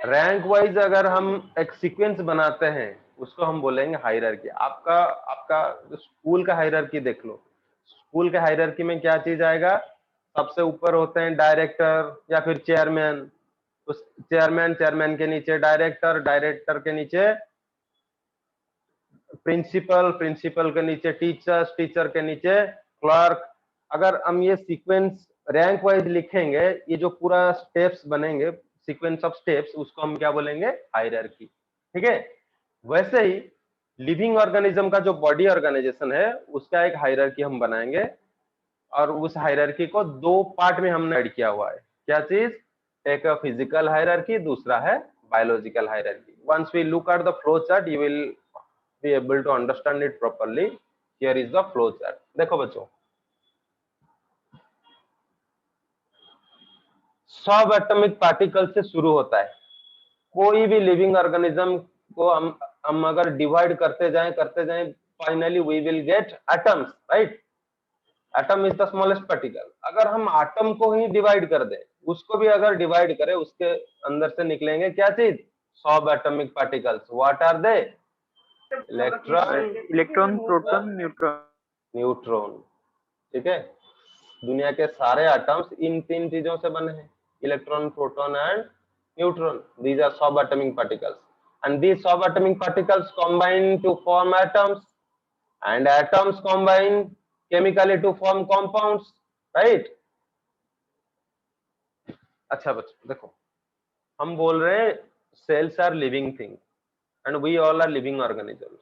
रैंक वाइज अगर हम एक सीक्वेंस बनाते हैं उसको हम बोलेंगे हायरार्की। आपका स्कूल का हायरार्की देख लो, स्कूल के हायरार्की में क्या चीज आएगा? सबसे ऊपर होते हैं डायरेक्टर या फिर चेयरमैन, उस चेयरमैन के नीचे डायरेक्टर के नीचे प्रिंसिपल के नीचे टीचर के नीचे क्लर्क। अगर हम ये सीक्वेंस रैंक वाइज लिखेंगे, ये जो पूरा स्टेप्स बनेंगे, सीक्वेंस ऑफ स्टेप्स, उसको हम क्या बोलेंगे? हायरार्की, ठीक है। वैसे ही लिविंग ऑर्गेनिज्म का जो बॉडी ऑर्गेनाइजेशन है उसका एक हायरार्की हम बनाएंगे, और उस हायरार्की को दो पार्ट में हमने ऐड किया हुआ है। क्या चीज? एक फिजिकल हायरार्की, दूसरा है biological hierarchy. Once we look at the flow chart you will be able to understand it properly. Here is the flow chart. देखो बच्चों, सब एटॉमिक पार्टिकल से शुरू होता है। कोई भी लिविंग ऑर्गेनिज्म को हम अगर डिवाइड करते जाएं finally we will get atoms, right. Atom is the smallest particle. अगर हम एटम को ही डिवाइड कर दें, उसको भी अगर डिवाइड करें, उसके अंदर से निकलेंगे क्या चीज? Subatomic particles. What are they? Electron, electron, proton, neutron. Neutron, ठीक है। दुनिया के सारे एटम्स इन तीन चीजों से बने हैं, electron, proton and neutron. These are subatomic particles, and these subatomic particles combine to form atoms, and atoms combine chemically to form compounds, right? अच्छा बच्चों देखो, हम बोल रहे हैं cells are living things and we all are living organisms,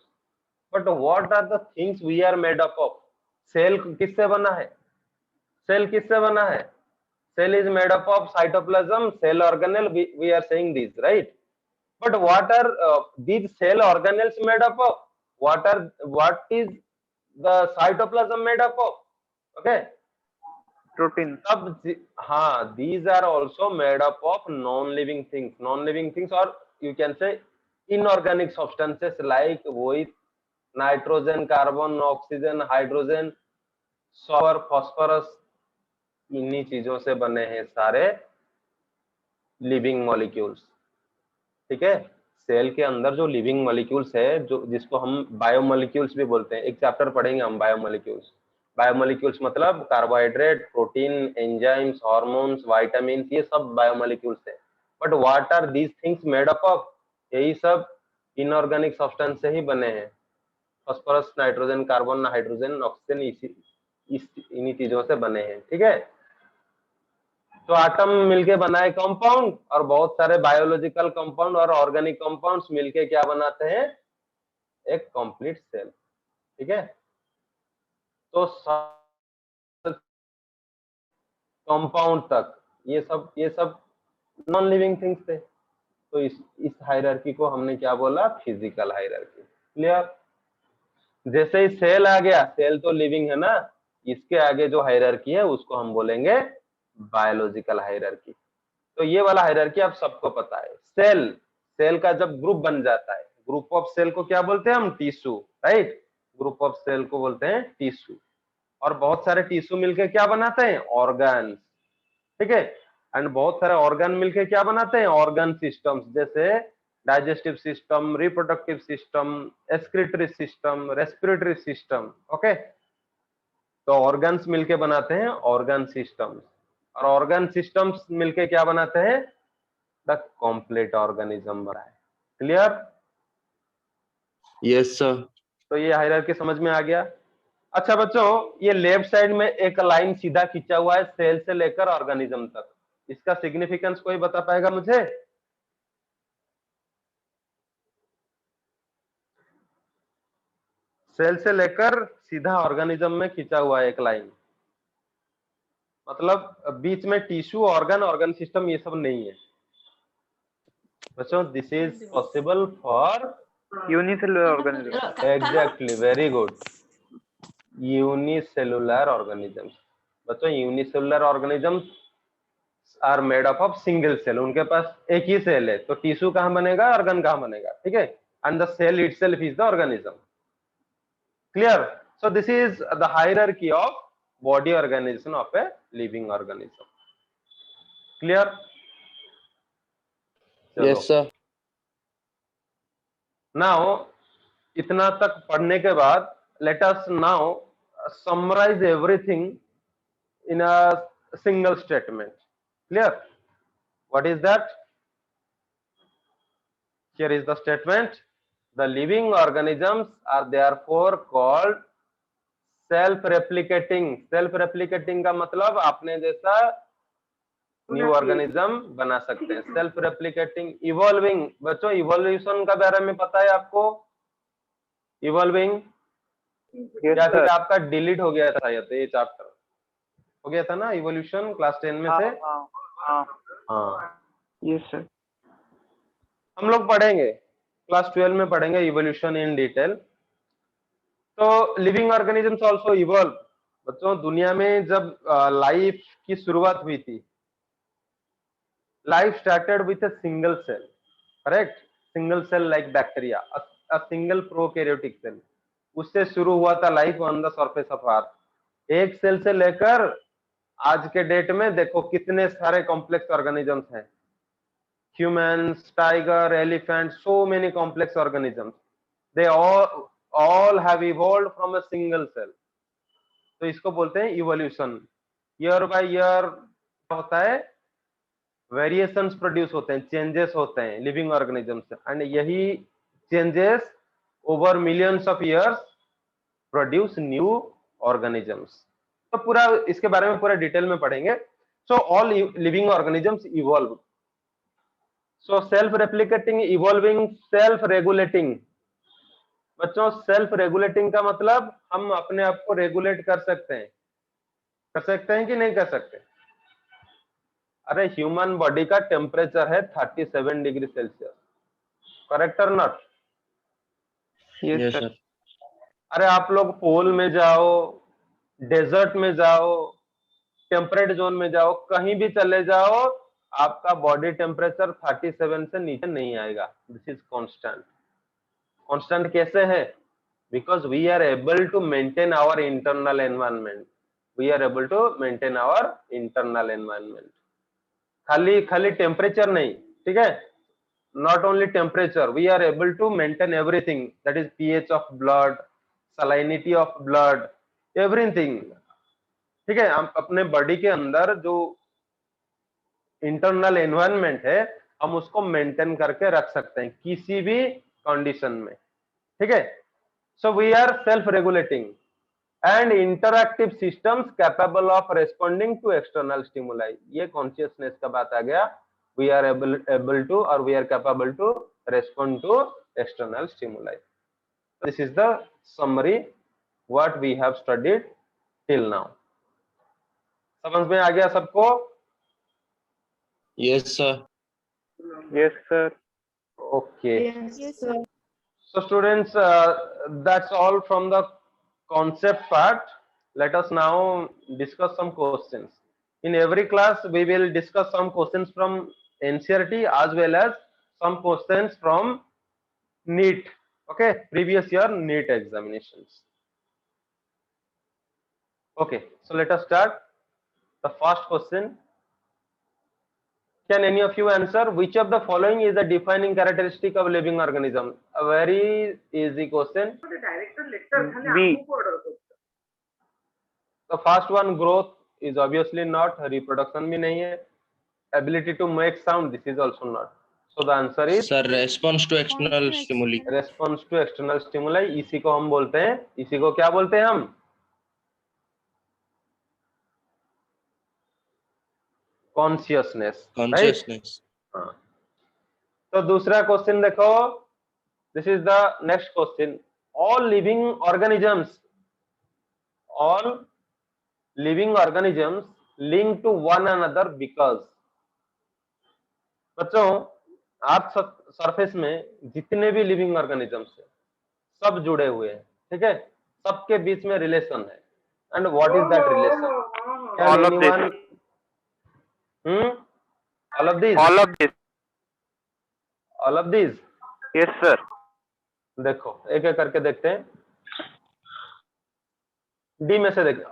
but what are the things we are made up of? Cell किससे बना है? सेल किससे बना है? Cell is made up of cytoplasm, cell organelle. We are saying these, right? But what are these cell organelles made up of? What is the cytoplasm made up of? Okay. Protein. हाँ, these are also made up of non-living things. Non-living things, or you can say inorganic substances like with nitrogen, carbon, oxygen, hydrogen, sulfur, phosphorus. इन्हीं चीजों से बने हैं सारे living molecules. ठीक है, cell के अंदर जो लिविंग मॉलिक्यूल्स है, जो जिसको हम बायोमॉलिक्यूल्स भी बोलते हैं, एक चैप्टर पढ़ेंगे हम बायोमॉलिक्यूल्स. बायोमॉलिक्यूल्स मतलब carbohydrate, protein, enzymes, hormones, vitamin, ये सब बायोमॉलिक्यूल्स है. But what are these things made up of? यही सब इनऑर्गेनिक सब्सटेंस से ही बने हैं. Phosphorus, nitrogen, carbon, hydrogen, oxygen, इन्हीं चीजों से बने हैं. ठीक है, तो एटम मिलके बनाए कंपाउंड, और बहुत सारे बायोलॉजिकल कंपाउंड और ऑर्गेनिक कंपाउंड्स मिलके क्या बनाते हैं? एक कंप्लीट सेल. ठीक है, तो कंपाउंड तक ये सब नॉन लिविंग थिंग्स थे. तो इस हायरार्की को हमने क्या बोला? Physical hierarchy. क्लियर? जैसे ही सेल आ गया, सेल तो लिविंग है ना, इसके आगे जो हायरार्की है उसको हम बोलेंगे बायोलॉजिकल हायरार्की. तो ये वाला हायरार्की आप सबको पता है. सेल का जब ग्रुप बन जाता है, ग्रुप ऑफ सेल को क्या बोलते हैं हम? Tissue, right? Group of cell को बोलते हैं टिश्यू. और बहुत सारे टिश्यू मिलके क्या बनाते हैं? ऑर्गन्स. ठीक है, एंड बहुत सारे ऑर्गन मिलके क्या बनाते हैं? ऑर्गन सिस्टम्स, जैसे digestive system, reproductive system, excretory system, respiratory system. Okay, तो ऑर्गन्स मिलके बनाते हैं ऑर्गन सिस्टम्स, और ऑर्गन सिस्टम्स मिलके क्या बनाते हैं? द कंप्लीट ऑर्गेनिज्म बना है. क्लियर? Yes, sir. तो ये हायरार्की समझ में आ गया. अच्छा बच्चों, ये लेफ्ट साइड में एक लाइन सीधा खींचा हुआ है सेल से लेकर ऑर्गेनिज्म तक. इसका सिग्निफिकेंस कोई बता पाएगा मुझे? सेल से लेकर सीधा ऑर्गेनिज्म में खींचा हुआ है एक लाइन, मतलब बीच में टिश्यू, ऑर्गन सिस्टम ये सब नहीं है. बच्चों, this is possible for Unicellular organism. Exactly, very good, unicellular organisms. बच्चों, unicellular organisms are made up of single cell. उनके पास एक ही सेल है, तो टिश्यू कहां बनेगा, ऑर्गन कहां बनेगा? ठीक है, and the cell itself is the organism. Clear? So this is the hierarchy of body organisation of a living organism. Clear? Yes, sir. Now इतना तक पढ़ने के बाद let us now summarize everything in a single statement. Clear? What is that? Here is the statement: the living organisms are therefore called self-replicating. Self-replicating का मतलब अपने जैसा new organism बना सकते हैं. Self replicating, evolving. बच्चों, इवोल्यूशन का बारे में पता है आपको? इवॉल्विंग Yes, या sir. फिर आपका डिलीट हो गया था शायद, ये चैप्टर हो गया था ना इवोल्यूशन क्लास 10 में से? हाँ, Yes, sir. हम लोग पढ़ेंगे क्लास 12 में, पढ़ेंगे इवोल्यूशन इन डिटेल. तो लिविंग ऑर्गेनिजम्स आल्सो इवॉल्व. बच्चों, दुनिया में जब लाइफ की शुरुआत हुई थी, life started with a single cell, correct? Single cell like bacteria, a single prokaryotic cell. उससे शुरू हुआ था life on the surface of earth. एक सेल से लेकर आज के डेट में देखो कितने सारे कॉम्प्लेक्स ऑर्गेनिजम्स हैं. Humans, tiger, elephant, so many complex organisms. They all have evolved from a single cell. तो इसको बोलते हैं इवोल्यूशन. ईयर बाय ईयर होता है, वेरिएशंस प्रोड्यूस होते हैं, चेंजेस होते हैं लिविंग ऑर्गेनिजम्स, एंड यही changes over millions of years produce new organisms. तो पूरा इसके बारे में पूरा डिटेल में पढ़ेंगे। So all living organisms evolve, so self replicating, evolving, self regulating. बच्चों सेल्फ रेगुलेटिंग का मतलब हम अपने आप को रेगुलेट कर सकते हैं कि नहीं कर सकते? अरे ह्यूमन बॉडी का टेम्परेचर है 37 डिग्री सेल्सियस, करेक्ट और नॉट? Yes, sir. अरे आप लोग पोल में जाओ, डेजर्ट में जाओ, टेम्परेट जोन में जाओ, कहीं भी चले जाओ, आपका बॉडी टेम्परेचर 37 से नीचे नहीं आएगा। This is constant. कांस्टेंट कैसे है? Because we are able to maintain our internal environment, we are able to maintain our internal environment. खाली टेम्परेचर नहीं, ठीक है, not only temperature, we are able to maintain everything, that is pH of blood, salinity of blood, everything, ठीक है। हम अपने body के अंदर जो इंटरनल एनवायरनमेंट है हम उसको मेंटेन करके रख सकते हैं किसी भी कंडीशन में, ठीक है। So we are self regulating and interactive systems capable of responding to external stimuli. ये कॉन्शियसनेस का बात आ गया। We are able to or we are capable to respond to external stimuli. This is the summary what we have studied till now. समझ में आ गया सबको? Yes, sir. Yes, sir. Okay. Yes, sir. So students, that's all from the concept part. Let us now discuss some questions. In every class, we will discuss some questions from NCERT as well as some questions from NEET. Okay, previous year NEET examinations. Okay, so let us start. The first question. Can any of you answer which of the following is the defining characteristic of living organism? A very easy question. B. The first one, growth, is obviously not. Reproduction भी नहीं है. Ability to make sound, this is also not. So the answer is Sir, response to external stimuli. response to external stimuli. इसी को हम बोलते हैं, इसी को क्या बोलते हैं हम? Consciousness. Consciousness. हाँ. तो दूसरा क्वेश्चन देखो. This is the next question. All living organisms linked to one another because. बच्चों आप सरफेस में जितने भी लिविंग ऑर्गेनिजम्स है सब जुड़े हुए हैं, ठीक है, सबके बीच में रिलेशन है। And what is that relation? All of this. All of these? All of this. All of these? Yes, sir. देखो एक एक करके देखते हैं। डी में से देखो,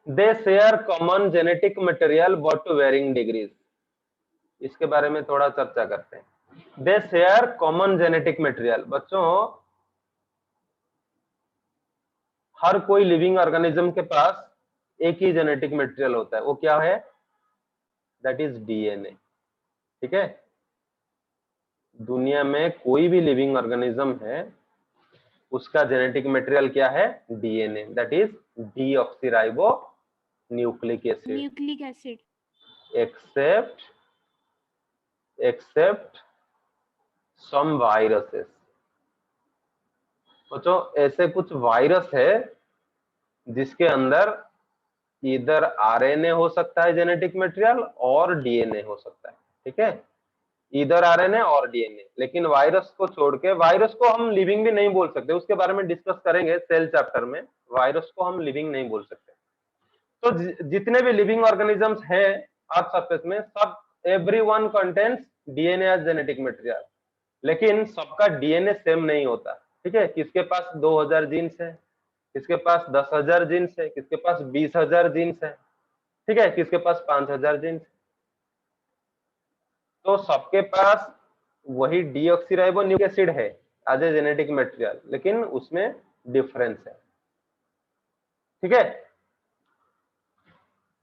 they share common genetic material but to varying degrees. इसके बारे में थोड़ा चर्चा करते हैं। They share common genetic material. बच्चों हर कोई लिविंग ऑर्गेनिज्म के पास एक ही जेनेटिक मटेरियल होता है, वो क्या है? दैट इज डीएनए, ठीक है। दुनिया में कोई भी लिविंग ऑर्गेनिज्म है उसका जेनेटिक मटेरियल क्या है? DNA, that is deoxyribo nucleic acid, Nucleic acid. except some viruses। बच्चों ऐसे कुछ वायरस है जिसके अंदर इधर आरएनए हो सकता है जेनेटिक मटेरियल और डीएनए हो सकता है, ठीक है, इधर आरएनए और डीएनए। लेकिन वायरस को छोड़ के, वायरस को हम लिविंग भी नहीं बोल सकते, उसके बारे में डिस्कस करेंगे सेल चैप्टर में। वायरस को हम लिविंग नहीं बोल सकते। तो जितने भी लिविंग ऑर्गेनिजम्स हैं अर्थ सरफेस में, सब everyone contains DNA as genetic material, लेकिन सबका डीएनए सेम नहीं होता, ठीक है। किसके पास 2000 जीन्स है, किसके पास 10,000 जीन्स है, किसके पास 20,000 जीन्स है, ठीक है, किसके पास 5,000 जीन्स। तो सबके पास वही डीऑक्सीराइबोन्यूक्लिक एसिड है एज ए जेनेटिक मटेरियल, लेकिन उसमें डिफरेंस है, ठीक है?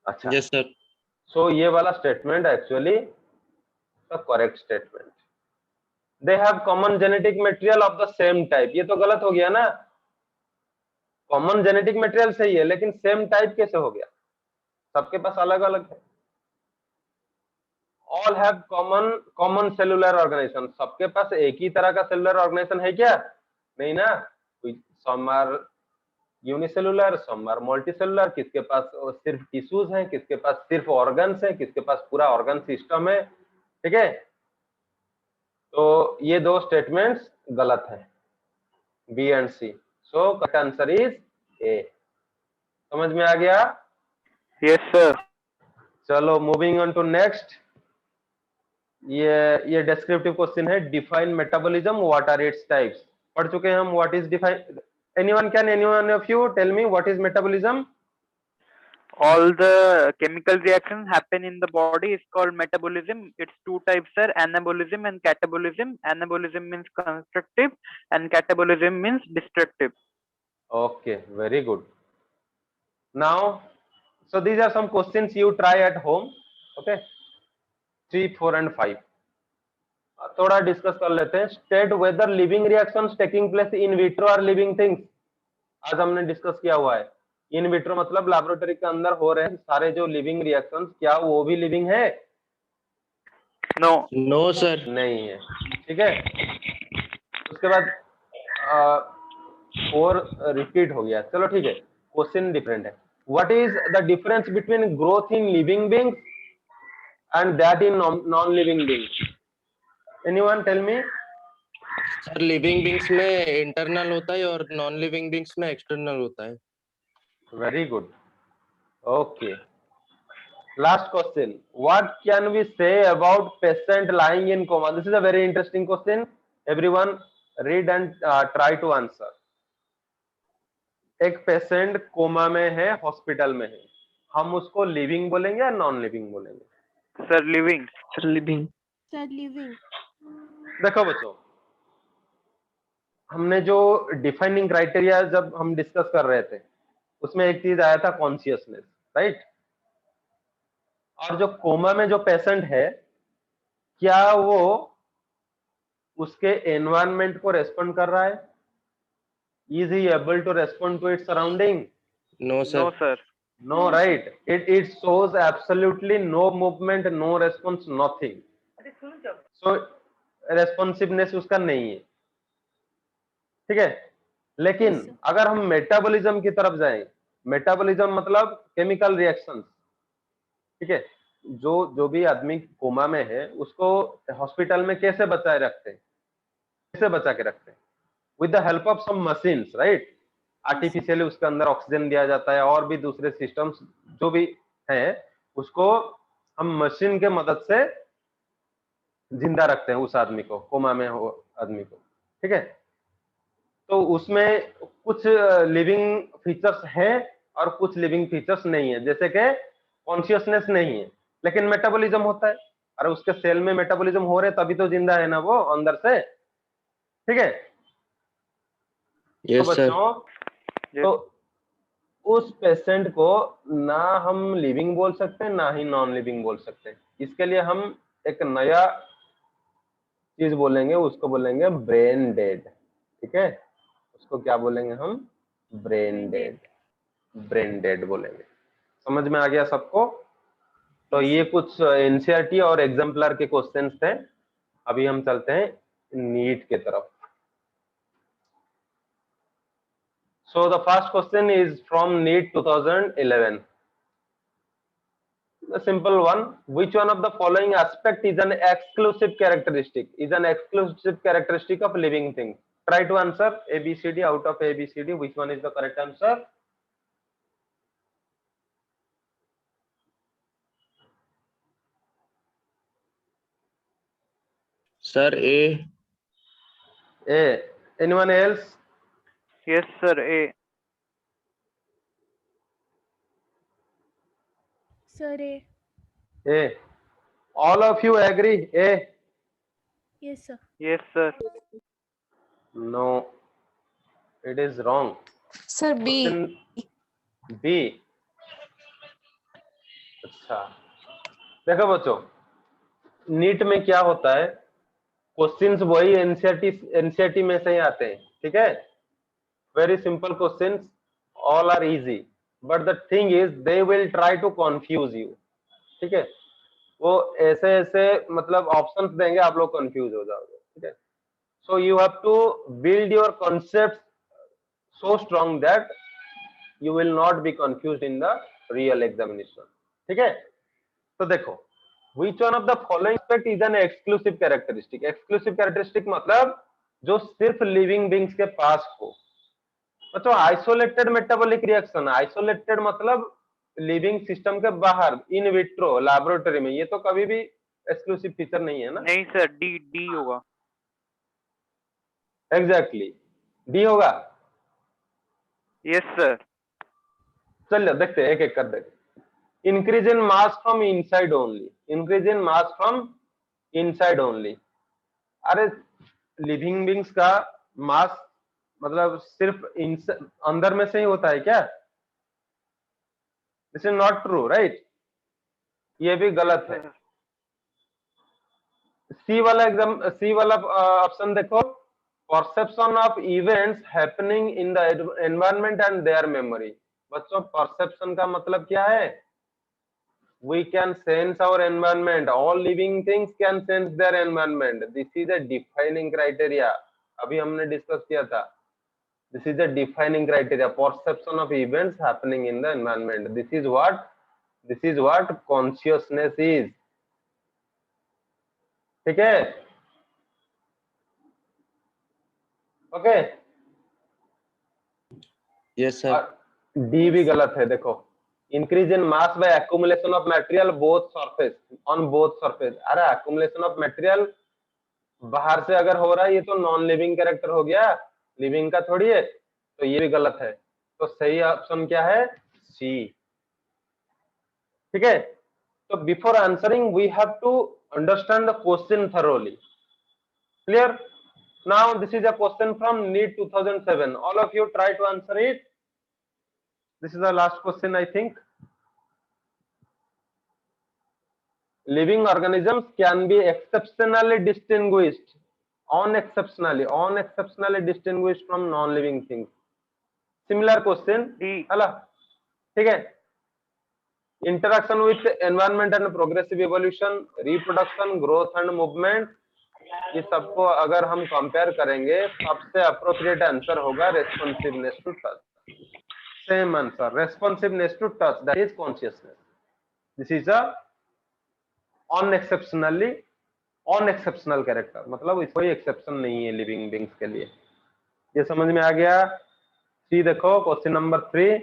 अच्छा, Yes, sir. सो ये वाला statement actually the correct statement. They have common genetic material of the same type. ये तो गलत हो गया ना. कॉमन जेनेटिक मटेरियल सही है, लेकिन सेम टाइप कैसे हो गया? सबके पास अलग अलग है. All have common cellular organisation. सबके पास एक ही तरह का सेलुलर ऑर्गेनाइजेशन है क्या? नहीं ना. Some are unicellular, some are multicellular. किसके पास सिर्फ टिश्यूज हैं, किसके पास सिर्फ ऑर्गन्स हैं, किसके पास पूरा ऑर्गन सिस्टम है. ठीक है? तो ये दो स्टेटमेंट्स गलत है, B and C. So correct answer is A. समझ में आ गया? Yes, sir. चलो मूविंग ऑन टू नेक्स्ट. ये डिस्क्रिप्टिव क्वेश्चन है. Define metabolism, what are its types. पढ़ चुके हैं हम. What is define? anyone of you tell me what is metabolism? All the chemical reactions happen in the body is called metabolism. It's two types, sir: anabolism and catabolism. Anabolism means constructive and catabolism means destructive. Okay, very good. Now, so these are some questions you try at home. Okay, 3, 4 and 5. थोड़ा discuss कर लेते हैं. State whether living reactions taking place in vitro are living things. आज हमने discuss किया हुआ है. In vitro मतलब लैबोरेटरी के अंदर हो रहे हैं सारे जो लिविंग रिएक्शंस, क्या वो भी लिविंग है? No. No, sir. नहीं है. ठीक है. उसके बाद 4 रिपीट हो गया. चलो ठीक है, क्वेश्चन डिफरेंट है. What is the difference between growth in living beings and that in non living beings? Anyone tell me? Sir living beings में इंटरनल होता है और नॉन लिविंग बींग्स में एक्सटर्नल होता है. Very good. Okay. Last question. What can we say about patient lying in coma? This is a very interesting question. Everyone read and try to answer. एक patient coma में है, hospital में है. हम उसको लिविंग बोलेंगे या नॉन लिविंग बोलेंगे? Sir, living. Sir, living. Sir, living. देखो बच्चों, हमने जो डिफाइनिंग क्राइटेरिया जब हम डिस्कस कर रहे थे, उसमें एक चीज आया था कॉन्शियसनेस, राइट? और जो कोमा में जो पेशेंट है, क्या वो उसके एनवायरनमेंट को रेस्पॉन्ड कर रहा है? Is he able to respond to its surrounding? No sir. No, sir. No, right? It shows absolutely no movement, no response, nothing. So responsiveness उसका नहीं है. ठीक है. लेकिन Yes, sir. अगर हम मेटाबॉलिज्म की तरफ जाएं, मेटाबॉलिज्म मतलब केमिकल रिएक्शंस. ठीक है. जो भी आदमी कोमा में है, उसको हॉस्पिटल में कैसे बचाए रखते हैं? कैसे बचा के रखते हैं? With the help of some machines, right? Artificially उसके अंदर ऑक्सीजन दिया जाता है और भी दूसरे सिस्टम्स जो भी हैं, उसको हम मशीन के मदद से जिंदा रखते हैं उस आदमी को, कोमा में हो आदमी को. ठीक है. तो उसमें कुछ लिविंग फीचर्स हैं और कुछ लिविंग फीचर्स नहीं है. जैसे कि कॉन्शियसनेस नहीं है, लेकिन मेटाबॉलिज्म होता है. अरे उसके सेल में मेटाबॉलिज्म हो रहे तभी तो जिंदा है ना वो अंदर से. ठीक है. तो यस सर. बच्चों, तो उस पेशेंट को ना हम लिविंग बोल सकते हैं, ना ही नॉन लिविंग बोल सकते हैं. इसके लिए हम एक नया चीज बोलेंगे, उसको बोलेंगे ब्रेन डेड. ठीक है. उसको क्या बोलेंगे हम? Brain dead. ब्रेन डेड बोलेंगे. समझ में आ गया सबको? तो ये कुछ एनसीईआरटी और एग्जाम्पलर के क्वेश्चंस थे. अभी हम चलते हैं नीट के तरफ. So the first question is from NEET 2011. A simple one. Which one of the following aspect is an exclusive characteristic? Is an exclusive characteristic of living thing? Try to answer. A, B, C, D. Out of A, B, C, D, which one is the correct answer? Sir A. A. Anyone else? Yes, sir. A. Sir, A. A. All of you agree? A. Yes, sir. Yes, sir. No. It is wrong. Sir, B. Question B. अच्छा, देखो बच्चों, NEET में क्या होता है, questions वही NCERT में से ही आते हैं, ठीक है। Very simple questions, all are easy, but the thing is they will try to confuse you, ठीक है। वो ऐसे ऐसे मतलब ऑप्शंस देंगे, आप लोग कंफ्यूज हो जाओगे, ठीक है। So you have to build your concept so strong that you will not be confused in the real examination, ठीक है। तो देखो, which one of the following aspect is an exclusive characteristic? exclusive characteristic मतलब जो सिर्फ living beings के पास हो। बच्चों, आइसोलेटेड मेटाबॉलिक रिएक्शन, आइसोलेटेड मतलब लिविंग सिस्टम के बाहर, इन विट्रो लैबोरेटरी में, ये तो कभी भी एक्सक्लूसिव फीचर नहीं है ना। नहीं सर, डी डी होगा। एग्जैक्टली, डी होगा। Yes sir. चलिए देखते हैं, एक एक कर देखते। Increase in mass from inside only, increase in mass from inside only. अरे लिविंग बींग्स का मास मतलब सिर्फ अंदर में से ही होता है क्या? This is not true, right? ये भी गलत है। सी वाला ऑप्शन देखो, perception of events happening in the environment and there memory. बच्चों, परसेप्शन का मतलब क्या है? We can sense our environment. All living things can sense their environment. This is a defining criteria. अभी हमने डिस्कस किया था। This is a defining criteria. Perception of events happening in the environment. This is what consciousness is. ठीक है? Okay? Yes sir. D भी गलत है, देखो। Increase in mass by accumulation of material both surface, on both surface। अरे accumulation of material बाहर से अगर हो रहा है, ये तो नॉन लिविंग कैरेक्टर हो गया, लिविंग का थोड़ी है, तो ये भी गलत है। तो सही ऑप्शन क्या है? सी, ठीक है। तो before answering we have to understand the question thoroughly, clear? Now this is a question from NEET 2007. All of you try to answer it. This is the last question, I think. Living organisms can be exceptionally distinguished, unexceptionally distinguished from non-living things. Similar question, है, ठीक है। Interaction with environment and progressive evolution, reproduction, growth and movement, ये सबको अगर हम compare करेंगे, सबसे appropriate answer होगा responsiveness to touch. Same answer, responsiveness to touch, that is consciousness. This is a unexceptional character, मतलब कोई एक्सेप्शन नहीं है लिविंग बींग्स के लिए। ये समझ में आ गया? सी देखो, question number 3,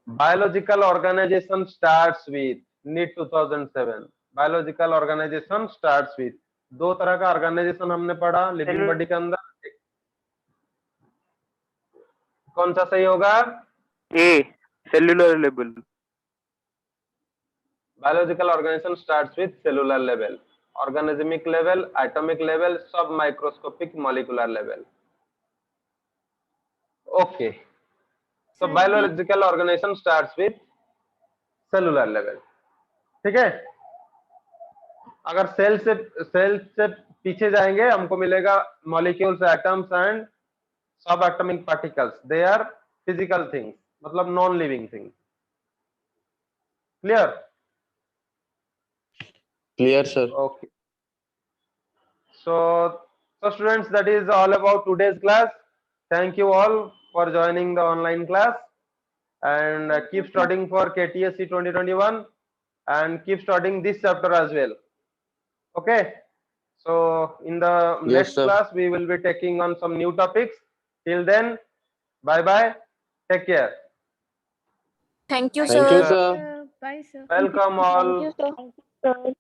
biological organisation starts with, NEET 2007। Biological organisation starts with, दो तरह का ऑर्गेनाइजेशन हमने पढ़ा लिविंग बॉडी के अंदर, कौन सा सही होगा? A, cellular level. Biological organisation starts with cellular level, organismic level, atomic level, submicroscopic molecular level. Okay, तो biological organisation starts with cellular level, ठीक है। अगर सेल से पीछे जाएंगे, हमको मिलेगा molecules, atoms and subatomic particles, they are physical things, मतलब non living things. Clear? Clear sir। Okay, so students, that is all about today's class. Thank you all for joining the online class, and keep studying for KTSC 2021 and keep studying this chapter as well. Okay, so in the Yes, next sir। class we will be taking on some new topics. Till then, bye bye, take care. Thank you, Thank you sir. sir। Bye, sir. Welcome all. Thank you, sir.